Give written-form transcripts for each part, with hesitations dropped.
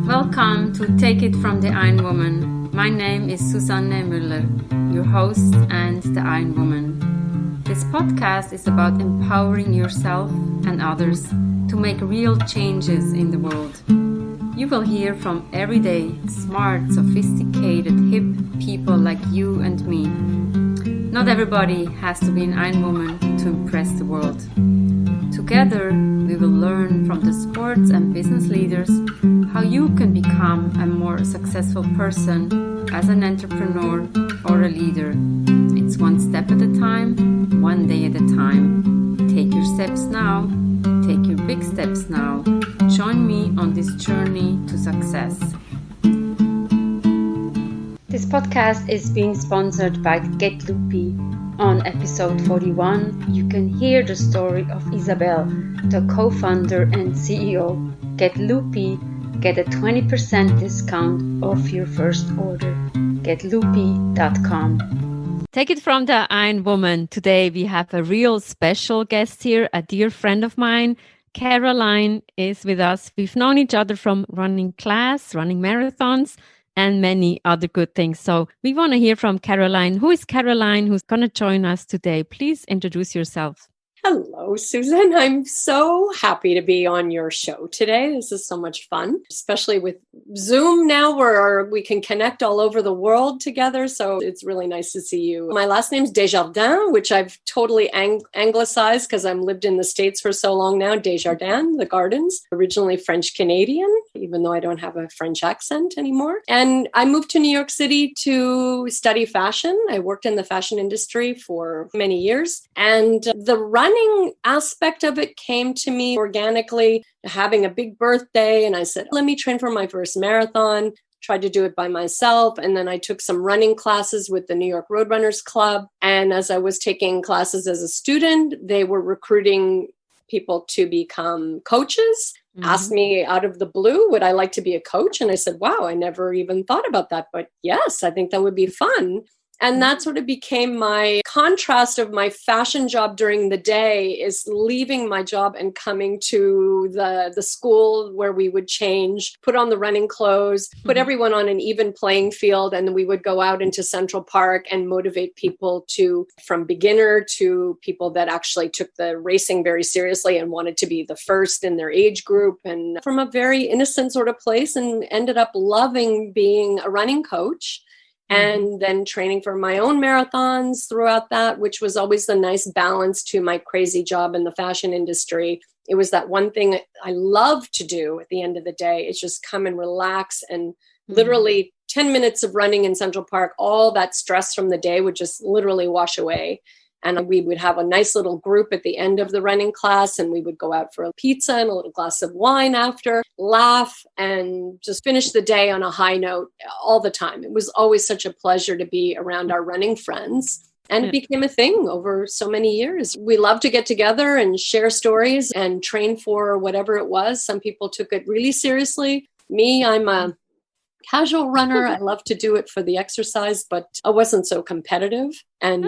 Welcome to Take It from the Iron Woman. My name is Susanne Müller, your host and the Iron Woman. This podcast is about empowering yourself and others to make real changes in the world. You will hear from everyday, smart, sophisticated, hip people like you and me. Not everybody has to be an Iron Woman to impress the world. Together, we will learn from the sports and business leaders how you can become a more successful person as an entrepreneur or a leader. It's one step at a time, one day at a time. Take your steps now. Take your big steps now. Join me on this journey to success. This podcast is being sponsored by Get Loopy. On episode 41, you can hear the story of Isabel, the co-founder and CEO. Get Loopy, get a 20% discount off your first order. GetLoopy.com. Take it from the Iron Woman. Today we have a real special guest here, a dear friend of mine. Caroline is with us. We've known each other from running class, running marathons, and many other good things. So we want to hear from Caroline. Who is Caroline who's going to join us today? Please introduce yourself. Hello, Susan. I'm so happy to be on your show today. This is so much fun, especially with Zoom now where we can connect all over the world together. So it's really nice to see you. My last name's Desjardins, which I've totally anglicized because I've lived in the States for so long now. Desjardins, the gardens, originally French-Canadian, even though I don't have a French accent anymore. And I moved to New York City to study fashion. I worked in the fashion industry for many years. And the running aspect of it came to me organically, having a big birthday. And I said, let me train for my first marathon. Tried to do it by myself. And then I took some running classes with the New York Roadrunners Club. And as I was taking classes as a student, they were recruiting people to become coaches. Asked me out of the blue, would I like to be a coach? And I said, wow, I never even thought about that. But yes, I think that would be fun. And that sort of became my contrast of my fashion job during the day is leaving my job and coming to the school where we would change, put on the running clothes, put everyone on an even playing field. And then we would go out into Central Park and motivate people from beginner to people that actually took the racing very seriously and wanted to be the first in their age group, and from a very innocent sort of place, and ended up loving being a running coach. And then training for my own marathons throughout that, which was always the nice balance to my crazy job in the fashion industry. It was that one thing I love to do at the end of the day is just come and relax, and literally 10 minutes of running in Central Park, all that stress from the day would just literally wash away. And we would have a nice little group at the end of the running class, and we would go out for a pizza and a little glass of wine after, laugh, and just finish the day on a high note all the time. It was always such a pleasure to be around our running friends. And it became a thing over so many years. We love to get together and share stories and train for whatever it was. Some people took it really seriously. Me, I'm a casual runner. I love to do it for the exercise, but I wasn't so competitive. And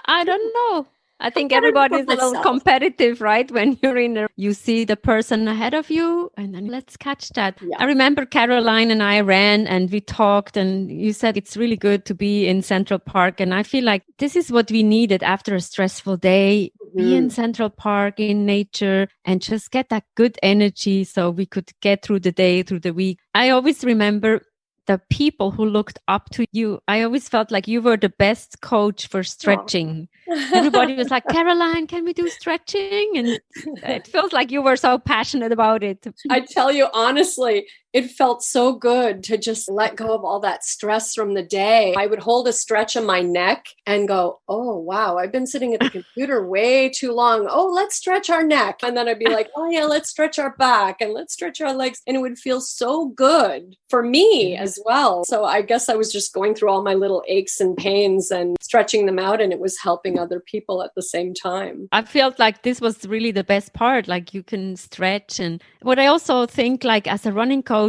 I don't know. I think everybody's a little competitive, right? When you're in there, you see the person ahead of you and then let's catch that. Yeah. I remember Caroline and I ran and we talked, and you said it's really good to be in Central Park. And I feel like this is what we needed after a stressful day. Be in Central Park, in nature, and just get that good energy so we could get through the day, through the week. I always remember the people who looked up to you. I always felt like you were the best coach for stretching. Everybody was like, Caroline, can we do stretching? And it feels like you were so passionate about it. I tell you, honestly, it felt so good to just let go of all that stress from the day. I would hold a stretch on my neck and go, oh, wow, I've been sitting at the computer way too long. Oh, let's stretch our neck. And then I'd be like, oh, yeah, let's stretch our back and let's stretch our legs. And it would feel so good for me as well. So I guess I was just going through all my little aches and pains and stretching them out, and it was helping other people at the same time. I felt like this was really the best part. Like you can stretch. And what I also think, like as a running coach,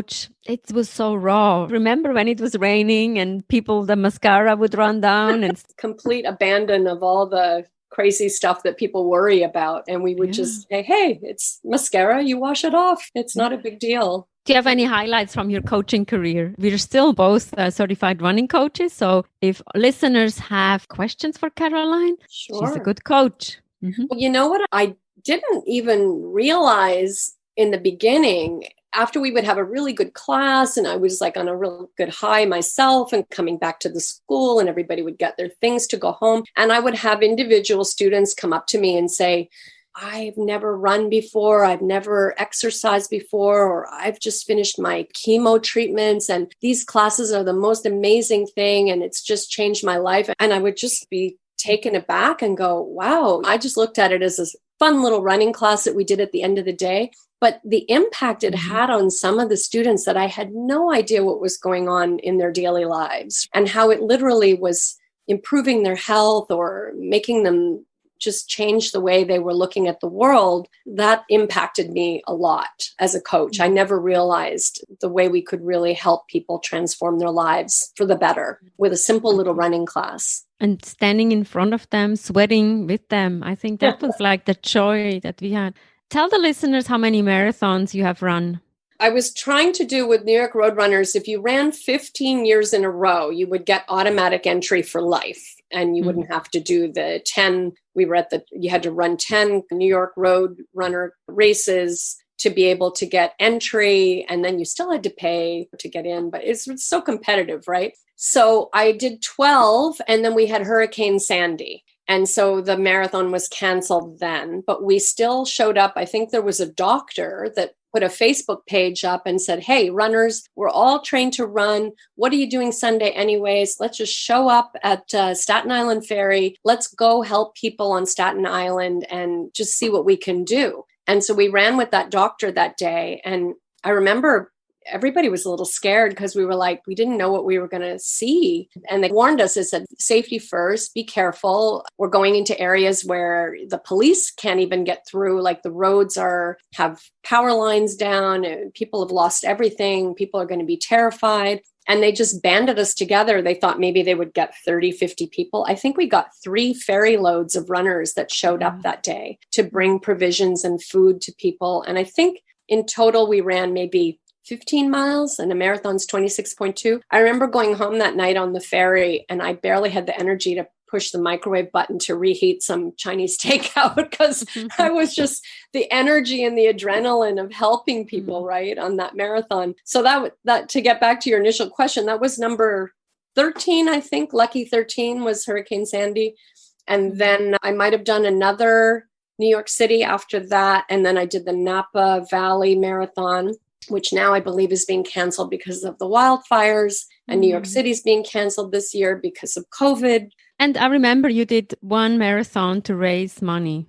it was so raw. Remember when it was raining and the mascara would run down and complete abandon of all the crazy stuff that people worry about. And we would just say, hey, it's mascara, you wash it off. It's not a big deal. Do you have any highlights from your coaching career? We're still both certified running coaches. So if listeners have questions for Caroline, she's a good coach. Mm-hmm. Well, you know what? I didn't even realize in the beginning, after we would have a really good class and I was like on a real good high myself and coming back to the school and everybody would get their things to go home. And I would have individual students come up to me and say, I've never run before, I've never exercised before, or I've just finished my chemo treatments and these classes are the most amazing thing and it's just changed my life. And I would just be taken aback and go, wow, I just looked at it as a fun little running class that we did at the end of the day. But the impact it had on some of the students that I had no idea what was going on in their daily lives and how it literally was improving their health or making them just change the way they were looking at the world, that impacted me a lot as a coach. I never realized the way we could really help people transform their lives for the better with a simple little running class. And standing in front of them, sweating with them. I think that was like the joy that we had. Tell the listeners how many marathons you have run. I was trying to do with New York Roadrunners, if you ran 15 years in a row, you would get automatic entry for life. And you wouldn't have to do the 10. You had to run 10 New York Road Runner races to be able to get entry. And then you still had to pay to get in, but it's so competitive, right? So I did 12 and then we had Hurricane Sandy. And so the marathon was canceled then, but we still showed up. I think there was a doctor that put a Facebook page up and said, hey, runners, we're all trained to run. What are you doing Sunday anyways? Let's just show up at Staten Island Ferry. Let's go help people on Staten Island and just see what we can do. And so we ran with that doctor that day. And I remember everybody was a little scared because we were like, we didn't know what we were going to see. And they warned us, they said, safety first, be careful. We're going into areas where the police can't even get through. Like the roads have power lines down and people have lost everything. People are going to be terrified. And they just banded us together. They thought maybe they would get 30, 50 people. I think we got 3 ferry loads of runners that showed up that day to bring provisions and food to people. And I think in total, we ran maybe 15 miles and a marathon's 26.2. I remember going home that night on the ferry and I barely had the energy to push the microwave button to reheat some Chinese takeout because I was just the energy and the adrenaline of helping people, right, on that marathon. So that to get back to your initial question, that was number 13, I think. Lucky 13 was Hurricane Sandy. And then I might have done another New York City after that. And then I did the Napa Valley Marathon, which now I believe is being canceled because of the wildfires. And New York City is being canceled this year because of COVID. And I remember you did one marathon to raise money.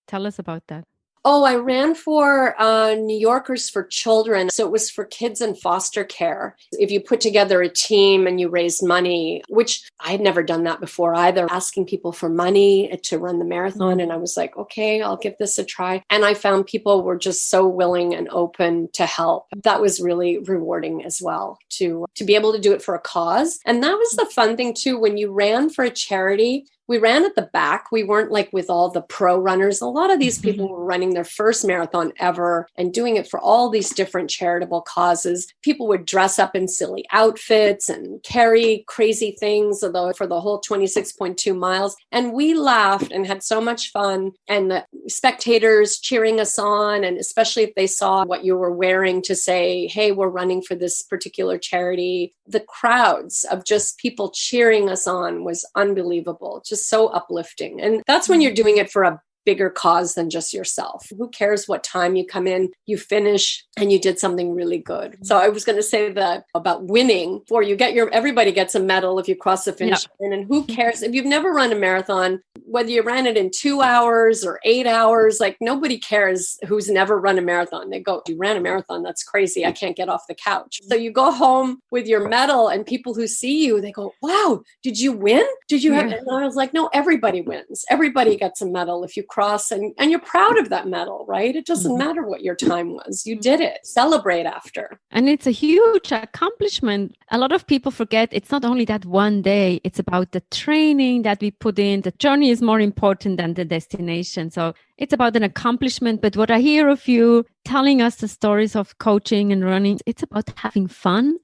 Tell us about that. Oh, I ran for New Yorkers for Children. So it was for kids in foster care. If you put together a team and you raised money, which I had never done that before either, asking people for money to run the marathon. And I was like, okay, I'll give this a try. And I found people were just so willing and open to help. That was really rewarding as well to be able to do it for a cause. And that was the fun thing too. When you ran for a charity, we ran at the back. We weren't like with all the pro runners. A lot of these people were running their first marathon ever and doing it for all these different charitable causes. People would dress up in silly outfits and carry crazy things for the whole 26.2 miles. And we laughed and had so much fun. And the spectators cheering us on, and especially if they saw what you were wearing to say, hey, we're running for this particular charity. The crowds of just people cheering us on was unbelievable. Just so uplifting. And that's when you're doing it for a bigger cause than just yourself. Who cares what time you come in, you finish, and you did something really good. So I was going to say that about winning, for everybody gets a medal if you cross the finish line. And who cares if you've never run a marathon, whether you ran it in 2 hours or 8 hours, like nobody cares who's never run a marathon. They go, you ran a marathon. That's crazy. I can't get off the couch. So you go home with your medal and people who see you, they go, wow, did you win? Did you have, and I was like, no, everybody wins. Everybody gets a medal if you across and you're proud of that medal, right? It doesn't matter what your time was. You did it. Celebrate after. And it's a huge accomplishment. A lot of people forget it's not only that one day, it's about the training that we put in. The journey is more important than the destination. So it's about an accomplishment. But what I hear of you telling us the stories of coaching and running, it's about having fun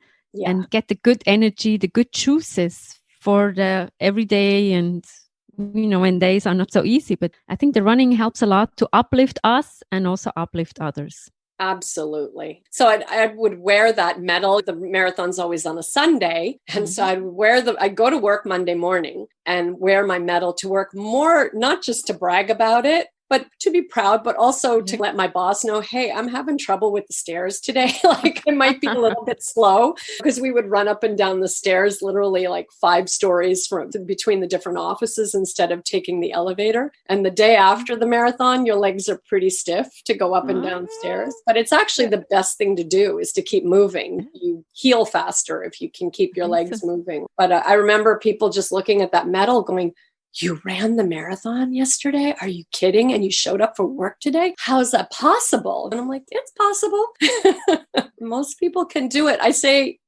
and get the good energy, the good juices for the everyday and, when days are not so easy. But I think the running helps a lot to uplift us and also uplift others. Absolutely. So I would wear that medal. The marathon's always on a Sunday. And so I'd go to work Monday morning and wear my medal to work, more, not just to brag about it, but to be proud, but also to let my boss know, hey, I'm having trouble with the stairs today. Like I might be a little bit slow, because we would run up and down the stairs, literally like 5 stories from between the different offices instead of taking the elevator. And the day after the marathon, your legs are pretty stiff to go up and down stairs. But it's actually the best thing to do is to keep moving. You heal faster if you can keep your legs moving. But I remember people just looking at that medal going, you ran the marathon yesterday? Are you kidding? And you showed up for work today? How is that possible? And I'm like, it's possible. Most people can do it. I say,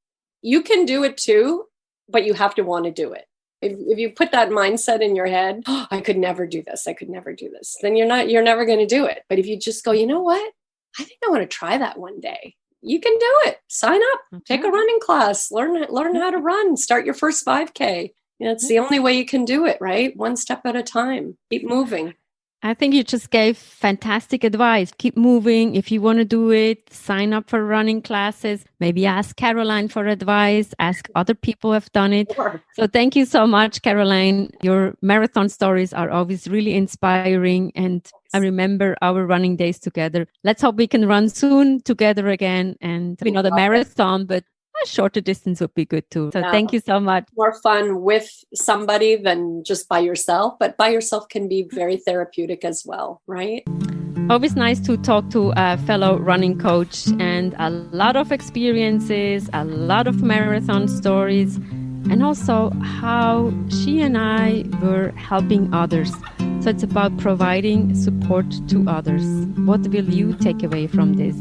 you can do it too, but you have to want to do it. If you put that mindset in your head, I could never do this. I could never do this. Then you're never going to do it. But if you just go, you know what? I think I want to try that one day. You can do it. Sign up, take a running class, learn how to run, start your first 5K. It's the only way you can do it, right? One step at a time. Keep moving. I think you just gave fantastic advice. Keep moving. If you want to do it, sign up for running classes. Maybe ask Caroline for advice. Ask other people who have done it. Sure. So thank you so much, Caroline. Your marathon stories are always really inspiring. And I remember our running days together. Let's hope we can run soon together again. And not a marathon, but a shorter distance would be good too. So thank you so much. More fun with somebody than just by yourself, but by yourself can be very therapeutic as well, right? Always nice to talk to a fellow running coach, and a lot of experiences, a lot of marathon stories, and also how she and I were helping others. So it's about providing support to others. What will you take away from this?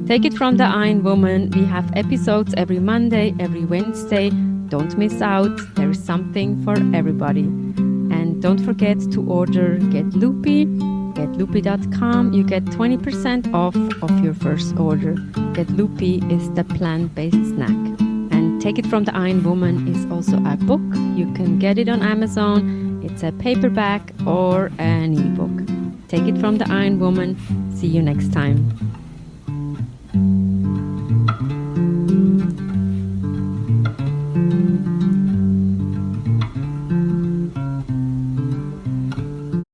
Take it from the Iron Woman. We have episodes every Monday, every Wednesday. Don't miss out. There is something for everybody. And don't forget to order Get Loopy. GetLoopy.com. You get 20% off of your first order. Get Loopy is the plant-based snack. And Take It from the Iron Woman is also a book. You can get it on Amazon. It's a paperback or an ebook. Take It from the Iron Woman. See you next time.